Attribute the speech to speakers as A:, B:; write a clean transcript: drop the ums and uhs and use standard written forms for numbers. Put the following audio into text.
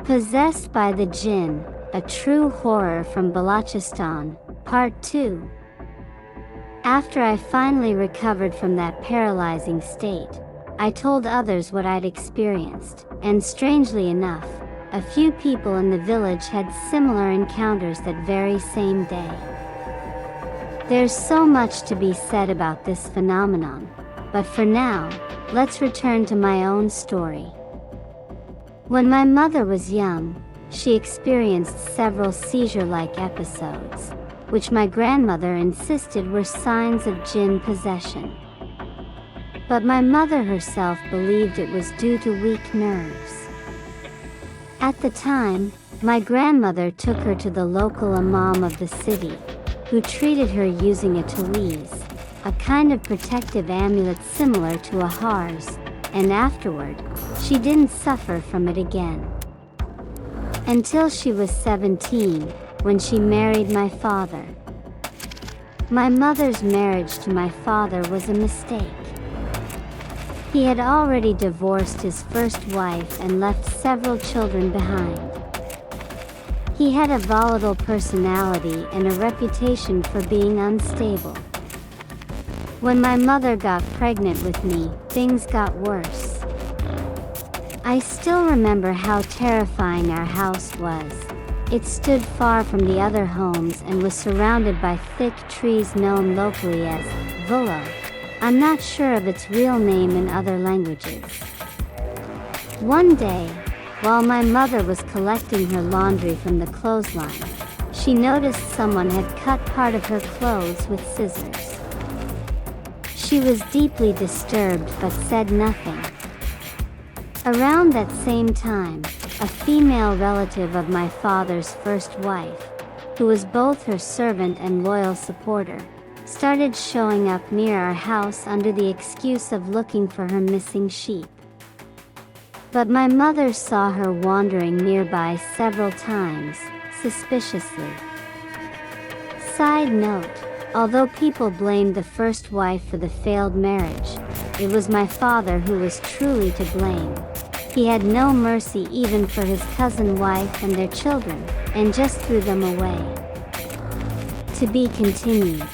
A: Possessed by the Djinn, A True Horror from Balochistan, Part 2. After I finally recovered from that paralyzing state, I told others what I'd experienced, and strangely enough, a few people in the village had similar encounters that very same day. There's so much to be said about this phenomenon, but for now, let's return to my own story. When my mother was young, she experienced several seizure-like episodes, which my grandmother insisted were signs of Djinn possession. But my mother herself believed it was due to weak nerves. At the time, my grandmother took her to the local imam of the city, who treated her using a tawiz, a kind of protective amulet similar to a harz, and afterward, she didn't suffer from it again. Until she was 17, when she married my father. My mother's marriage to my father was a mistake. He had already divorced his first wife and left several children behind. He had a volatile personality and a reputation for being unstable. When my mother got pregnant with me, things got worse. I still remember how terrifying our house was. It stood far from the other homes and was surrounded by thick trees known locally as willow. I'm not sure of its real name in other languages. One day, while my mother was collecting her laundry from the clothesline, she noticed someone had cut part of her clothes with scissors. She was deeply disturbed but said nothing. Around that same time, a female relative of my father's first wife, who was both her servant and loyal supporter, started showing up near our house under the excuse of looking for her missing sheep. But my mother saw her wandering nearby several times, suspiciously. Side note, although people blamed the first wife for the failed marriage, it was my father who was truly to blame. He had no mercy even for his cousin wife and their children, and just threw them away. To be continued.